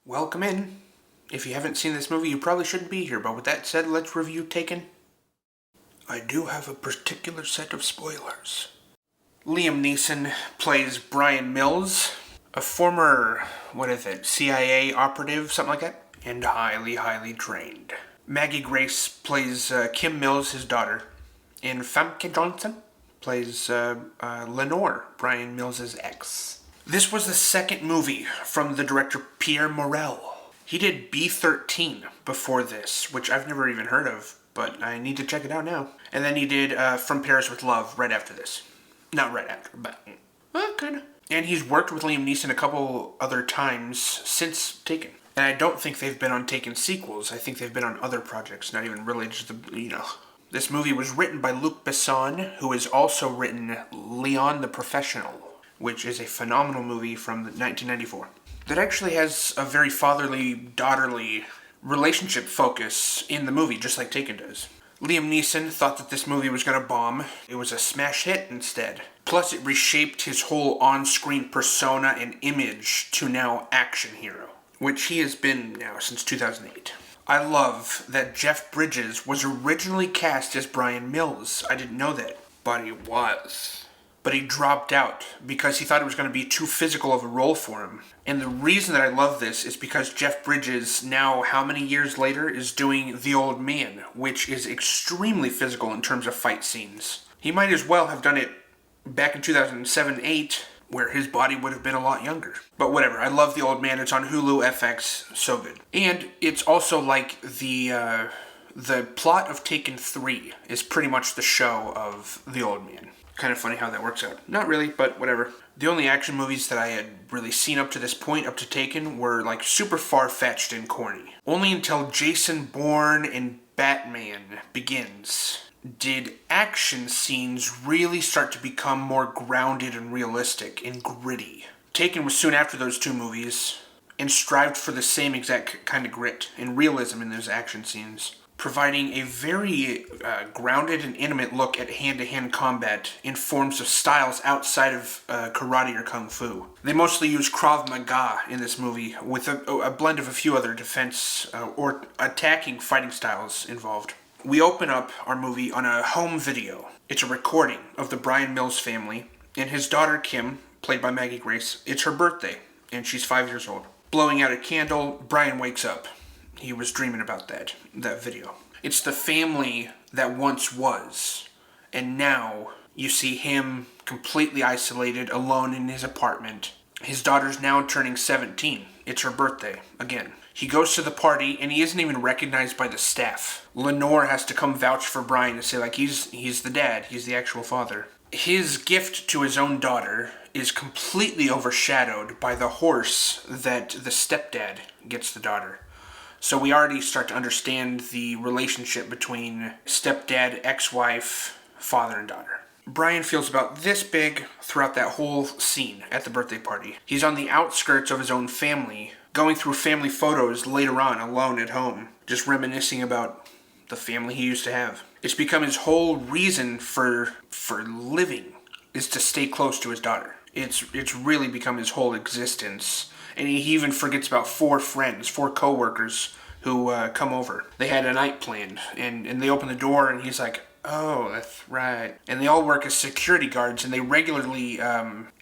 Welcome in. If you haven't seen this movie, you probably shouldn't be here, but with that said, let's review Taken. I do have a particular set of spoilers. Liam Neeson plays Brian Mills, a former, CIA operative, something like that, and highly trained. Maggie Grace plays Kim Mills, his daughter, and Famke Johnson plays Lenore, Brian Mills' ex. This was the second movie from the director Pierre Morel. He did B-13 before this, which I've never even heard of, but I need to check it out now. And then he did From Paris with Love right after this. Not right after, but kind of. And he's worked with Liam Neeson a couple other times since Taken. And I don't think they've been on Taken sequels. I think they've been on other projects, not even related to the. This movie was written by Luc Besson, who has also written Leon the Professional, which is a phenomenal movie from 1994. That actually has a very fatherly-daughterly relationship focus in the movie, just like Taken does. Liam Neeson thought that this movie was going to bomb. It was a smash hit instead. Plus, it reshaped his whole on-screen persona and image to now action hero, which he has been now since 2008. I love that Jeff Bridges was originally cast as Brian Mills. I didn't know that, but he was. But he dropped out because he thought it was going to be too physical of a role for him. And the reason that I love this is because Jeff Bridges, now how many years later, is doing The Old Man, which is extremely physical in terms of fight scenes. He might as well have done it back in 2007-8, where his body would have been a lot younger. But whatever, I love The Old Man. It's on Hulu FX, so good. And it's also like the plot of Taken 3 is pretty much the show of The Old Man. Kind of funny how that works out. Not really, but whatever. The only action movies that I had really seen up to this point, up to Taken, were like super far-fetched and corny. Only until Jason Bourne and Batman Begins did action scenes really start to become more grounded and realistic and gritty. Taken was soon after those two movies and strived for the same exact kind of grit and realism in those action scenes, providing a very grounded and intimate look at hand-to-hand combat in forms of styles outside of karate or kung fu. They mostly use Krav Maga in this movie, with a blend of a few other defense or attacking fighting styles involved. We open up our movie on a home video. It's a recording of the Brian Mills family, and his daughter Kim, played by Maggie Grace. It's her birthday, and she's 5 years old. Blowing out a candle, Brian wakes up. He was dreaming about that video. It's the family that once was, and now you see him completely isolated, alone in his apartment. His daughter's now turning 17. It's her birthday, again. He goes to the party, and he isn't even recognized by the staff. Lenore has to come vouch for Brian and say, like, he's the dad, he's the actual father. His gift to his own daughter is completely overshadowed by the horse that the stepdad gets the daughter. So we already start to understand the relationship between stepdad, ex-wife, father, and daughter. Brian feels about this big throughout that whole scene at the birthday party. He's on the outskirts of his own family, going through family photos later on, alone at home, just reminiscing about the family he used to have. It's become his whole reason for living is to stay close to his daughter. It's really become his whole existence. And he even forgets about 4 co-workers who come over. They had a night planned, and they open the door, and he's like, oh, that's right. And they all work as security guards, and they regularly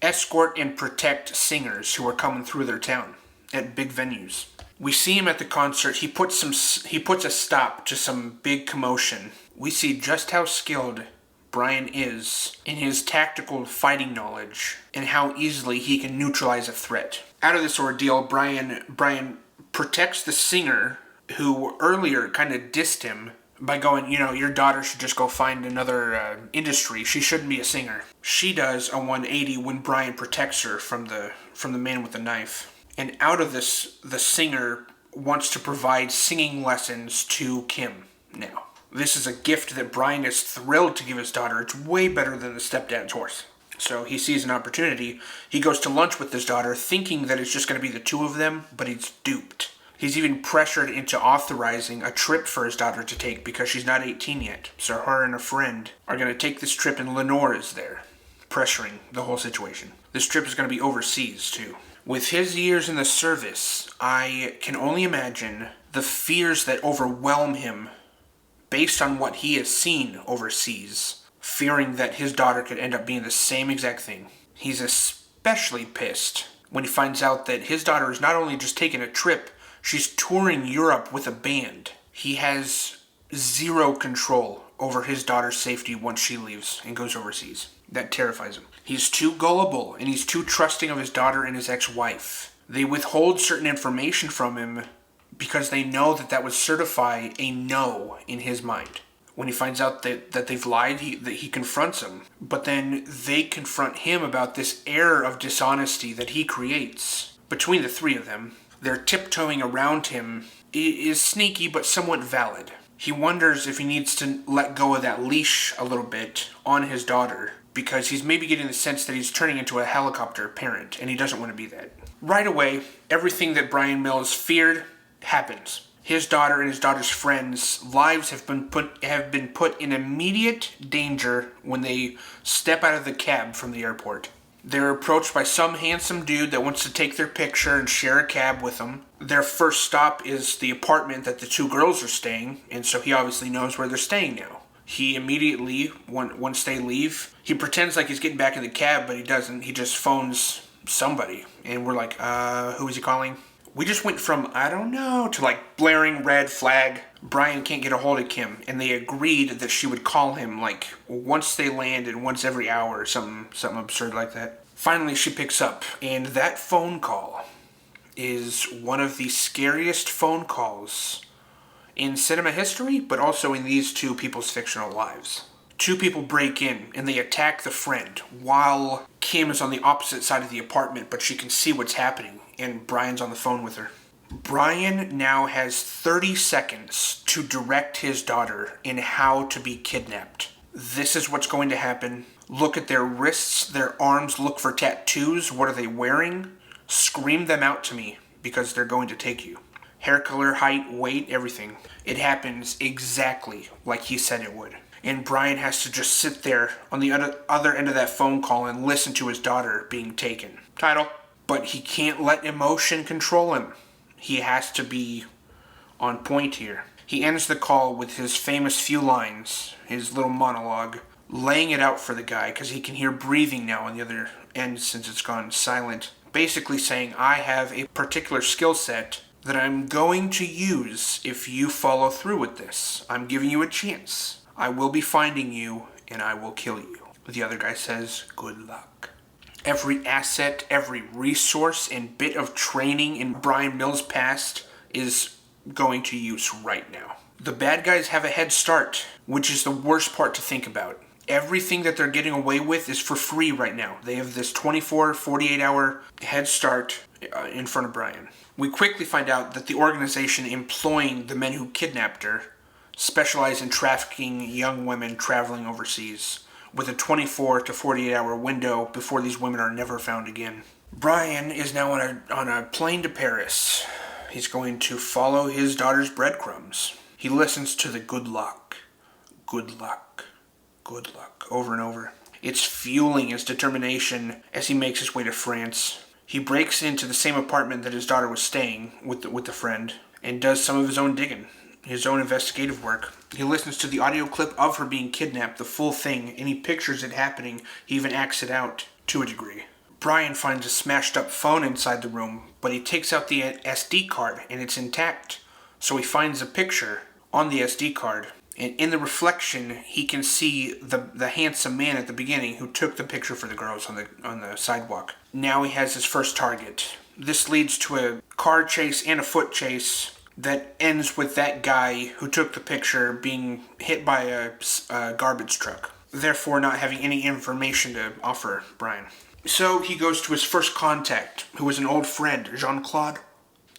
escort and protect singers who are coming through their town at big venues. We see him at the concert. He puts a stop to some big commotion. We see just how skilled Brian is in his tactical fighting knowledge and how easily he can neutralize a threat. Out of this ordeal, Brian protects the singer who earlier kind of dissed him by going, your daughter should just go find another industry. She shouldn't be a singer. She does a 180 when Brian protects her from the man with the knife. And out of this, the singer wants to provide singing lessons to Kim now. This is a gift that Brian is thrilled to give his daughter. It's way better than the stepdad's horse. So he sees an opportunity. He goes to lunch with his daughter, thinking that it's just going to be the two of them, but he's duped. He's even pressured into authorizing a trip for his daughter to take because she's not 18 yet. So her and a friend are going to take this trip, and Lenore is there, pressuring the whole situation. This trip is going to be overseas, too. With his years in the service, I can only imagine the fears that overwhelm him based on what he has seen overseas, fearing that his daughter could end up being the same exact thing. He's especially pissed when he finds out that his daughter is not only just taking a trip, she's touring Europe with a band. He has zero control over his daughter's safety once she leaves and goes overseas. That terrifies him. He's too gullible and he's too trusting of his daughter and his ex-wife. They withhold certain information from him because they know that would certify a no in his mind. When he finds out that they've lied, he confronts them. But then they confront him about this air of dishonesty that he creates. Between the three of them, their tiptoeing around him is sneaky but somewhat valid. He wonders if he needs to let go of that leash a little bit on his daughter, because he's maybe getting the sense that he's turning into a helicopter parent, and he doesn't want to be that. Right away, everything that Brian Mills feared happens. His daughter and his daughter's friends' lives have been put in immediate danger when they step out of the cab from the airport. They're approached by some handsome dude that wants to take their picture and share a cab with them. Their first stop is the apartment that the two girls are staying, and so he obviously knows where they're staying now. He immediately, once they leave, he pretends like he's getting back in the cab, but he doesn't. He just phones somebody, and we're like, who is he calling? We just went from, I don't know, to like blaring red flag. Brian can't get a hold of Kim, and they agreed that she would call him like once they landed, once every hour, or something absurd like that. Finally, she picks up, and that phone call is one of the scariest phone calls in cinema history, but also in these two people's fictional lives. Two people break in, and they attack the friend, while Kim is on the opposite side of the apartment, but she can see what's happening, and Brian's on the phone with her. Brian now has 30 seconds to direct his daughter in how to be kidnapped. This is what's going to happen. Look at their wrists, their arms, look for tattoos. What are they wearing? Scream them out to me, because they're going to take you. Hair color, height, weight, everything. It happens exactly like he said it would. And Brian has to just sit there on the other end of that phone call and listen to his daughter being taken. Title. But he can't let emotion control him. He has to be on point here. He ends the call with his famous few lines, his little monologue, laying it out for the guy because he can hear breathing now on the other end since it's gone silent. Basically saying, I have a particular skill set that I'm going to use if you follow through with this. I'm giving you a chance. I will be finding you and I will kill you. The other guy says, good luck. Every asset, every resource, and bit of training in Brian Mills' past is going to use right now. The bad guys have a head start, which is the worst part to think about. Everything that they're getting away with is for free right now. They have this 24, 48-hour head start in front of Brian. We quickly find out that the organization employing the men who kidnapped her specialize in trafficking young women traveling overseas, with a 24 to 48-hour window before these women are never found again. Brian is now on a plane to Paris. He's going to follow his daughter's breadcrumbs. He listens to the good luck, good luck, good luck over and over. It's fueling his determination as he makes his way to France. He breaks into the same apartment that his daughter was staying with the friend and does some of his own digging, his own investigative work. He listens to the audio clip of her being kidnapped, the full thing, and he pictures it happening. He even acts it out to a degree. Brian finds a smashed up phone inside the room, but he takes out the SD card and it's intact. So he finds a picture on the SD card, and in the reflection he can see the handsome man at the beginning who took the picture for the girls on the sidewalk. Now he has his first target. This leads to a car chase and a foot chase that ends with that guy who took the picture being hit by a garbage truck, therefore not having any information to offer Brian. So he goes to his first contact, who was an old friend, Jean-Claude,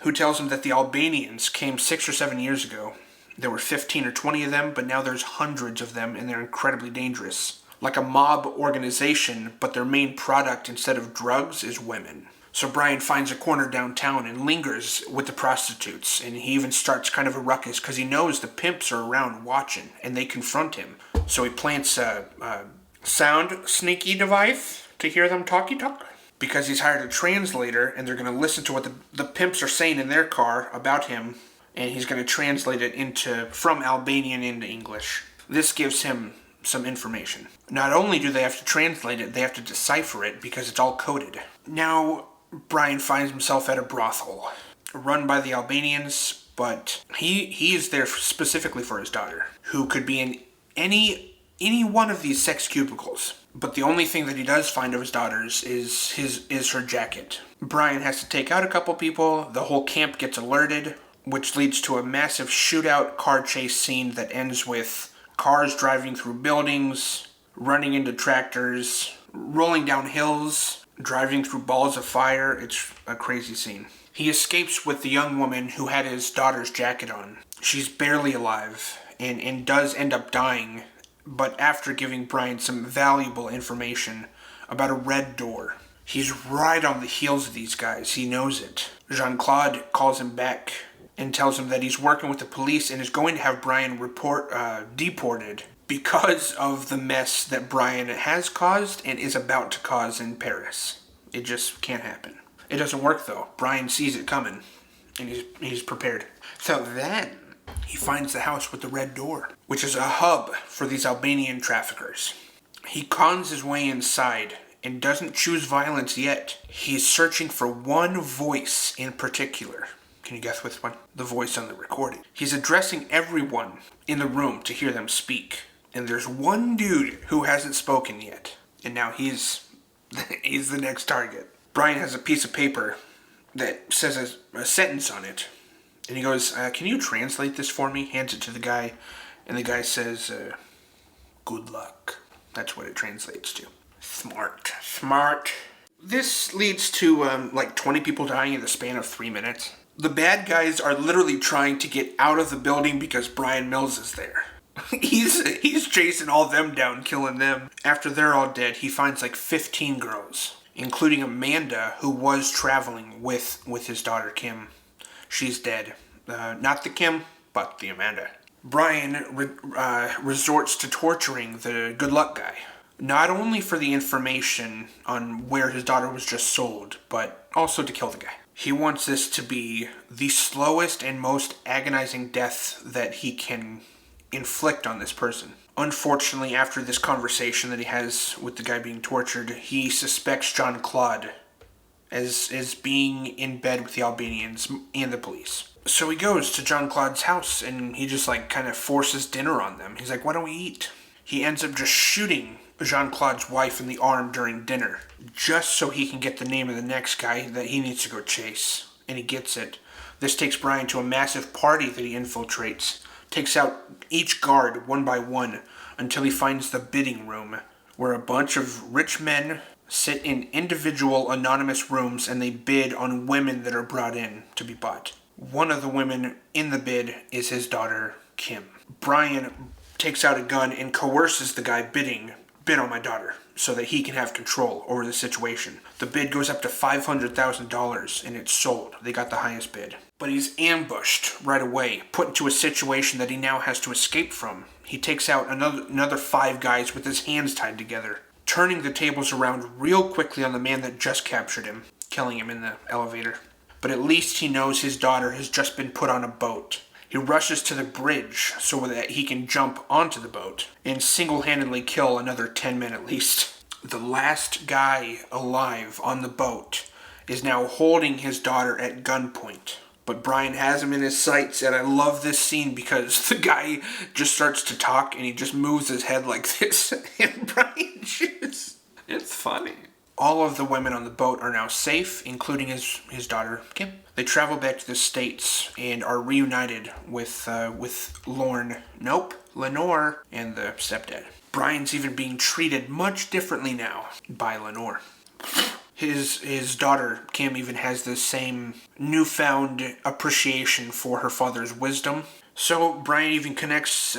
who tells him that the Albanians came 6 or 7 years ago. There were 15 or 20 of them, but now there's hundreds of them, and they're incredibly dangerous. Like a mob organization, but their main product instead of drugs is women. So Brian finds a corner downtown and lingers with the prostitutes, and he even starts kind of a ruckus because he knows the pimps are around watching, and they confront him. So he plants a sound sneaky device to hear them talk. because he's hired a translator, and they're going to listen to what the pimps are saying in their car about him, and he's going to translate it from Albanian into English. This gives him some information. Not only do they have to translate it, they have to decipher it because it's all coded. Now, Brian finds himself at a brothel run by the Albanians, but he is there specifically for his daughter, who could be in any one of these sex cubicles. But the only thing that he does find of his daughter's is her jacket. Brian has to take out a couple people. The whole camp gets alerted, which leads to a massive shootout car chase scene that ends with cars driving through buildings, running into tractors, rolling down hills, driving through balls of fire. It's a crazy scene. He escapes with the young woman who had his daughter's jacket on. She's barely alive and does end up dying, but after giving Brian some valuable information about a red door. He's right on the heels of these guys. He knows it. Jean-Claude calls him back and tells him that he's working with the police and is going to have Brian deported because of the mess that Brian has caused and is about to cause in Paris. It just can't happen. It doesn't work though. Brian sees it coming and he's prepared. So then he finds the house with the red door, which is a hub for these Albanian traffickers. He cons his way inside and doesn't choose violence yet. He's searching for one voice in particular. Can you guess which one? The voice on the recording. He's addressing everyone in the room to hear them speak. And there's one dude who hasn't spoken yet. And now he's the next target. Brian has a piece of paper that says a sentence on it. And he goes, can you translate this for me? Hands it to the guy. And the guy says, good luck. That's what it translates to. Smart. This leads to like 20 people dying in the span of 3 minutes. The bad guys are literally trying to get out of the building because Brian Mills is there. He's chasing all them down, killing them. After they're all dead, he finds like 15 girls, including Amanda, who was traveling with his daughter Kim. She's dead. Not the Kim, but the Amanda. Brian resorts to torturing the good luck guy. Not only for the information on where his daughter was just sold, but also to kill the guy. He wants this to be the slowest and most agonizing death that he can inflict on this person. Unfortunately, after this conversation that he has with the guy being tortured, he suspects Jean-Claude as being in bed with the Albanians and the police. So he goes to Jean-Claude's house and he just like kind of forces dinner on them. He's like, why don't we eat? He ends up just shooting Jean-Claude's wife in the arm during dinner, just so he can get the name of the next guy that he needs to go chase. And he gets it. This takes Brian to a massive party that he infiltrates, takes out each guard one by one until he finds the bidding room, where a bunch of rich men sit in individual anonymous rooms and they bid on women that are brought in to be bought. One of the women in the bid is his daughter, Kim. Brian takes out a gun and coerces the guy bid on my daughter so that he can have control over the situation. The bid goes up to $500,000 and it's sold. They got the highest bid. But he's ambushed right away, put into a situation that he now has to escape from. He takes out another 5 guys with his hands tied together, turning the tables around real quickly on the man that just captured him, killing him in the elevator. But at least he knows his daughter has just been put on a boat. He rushes to the bridge so that he can jump onto the boat and single-handedly kill another 10 men at least. The last guy alive on the boat is now holding his daughter at gunpoint. But Brian has him in his sights, and I love this scene because the guy just starts to talk and he just moves his head like this, and Brian just... It's funny. All of the women on the boat are now safe, including his daughter, Kim. They travel back to the States and are reunited with Lenore, and the stepdad. Brian's even being treated much differently now by Lenore. His daughter, Kim, even has the same newfound appreciation for her father's wisdom. So Brian even connects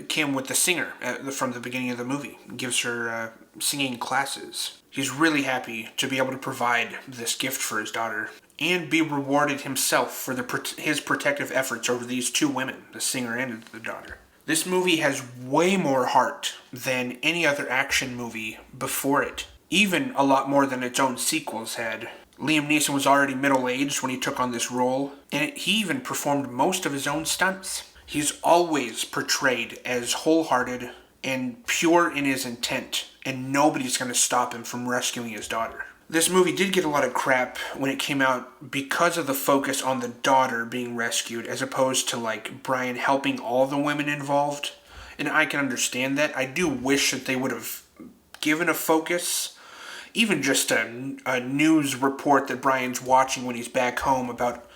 Kim with the singer from the beginning of the movie, gives her singing classes. He's really happy to be able to provide this gift for his daughter and be rewarded himself for his protective efforts over these 2 women, the singer and the daughter. This movie has way more heart than any other action movie before it. even a lot more than its own sequels had. Liam Neeson was already middle-aged when he took on this role, and he even performed most of his own stunts. He's always portrayed as wholehearted and pure in his intent, and nobody's going to stop him from rescuing his daughter. This movie did get a lot of crap when it came out because of the focus on the daughter being rescued, as opposed to, like, Brian helping all the women involved. And I can understand that. I do wish that they would have given a focus, even just a news report that Brian's watching when he's back home about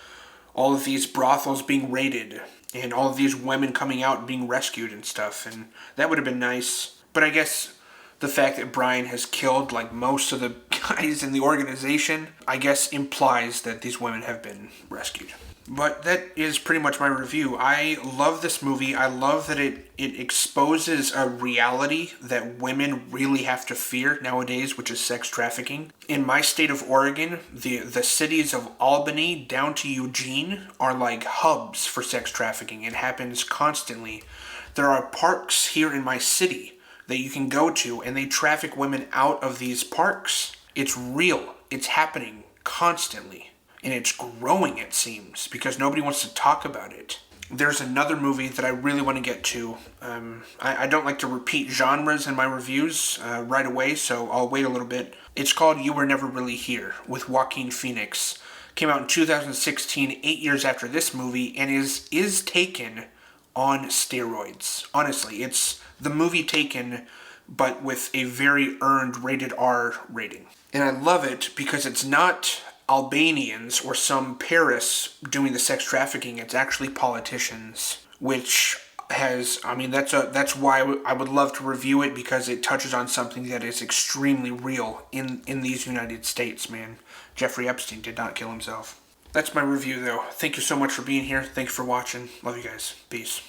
all of these brothels being raided and all of these women coming out and being rescued and stuff. And that would have been nice. But I guess the fact that Brian has killed, like, most of the guys in the organization, I guess implies that these women have been rescued. But that is pretty much my review. I love this movie. I love that it exposes a reality that women really have to fear nowadays, which is sex trafficking. In my state of Oregon, the cities of Albany down to Eugene are like hubs for sex trafficking. It happens constantly. There are parks here in my city that you can go to, and they traffic women out of these parks. It's real. It's happening constantly. And it's growing, it seems, because nobody wants to talk about it. There's another movie that I really want to get to. I don't like to repeat genres in my reviews right away, so I'll wait a little bit. It's called You Were Never Really Here, with Joaquin Phoenix. Came out in 2016, 8 years after this movie, and is Taken on steroids. Honestly, it's the movie Taken, but with a very earned rated R rating. And I love it because it's not Albanians or some Paris doing the sex trafficking. It's actually politicians, which has, I mean, that's why I would love to review it, because it touches on something that is extremely real in these United States, man. Jeffrey Epstein did not kill himself. That's my review, though. Thank you so much for being here. Thanks for watching. Love you guys. Peace.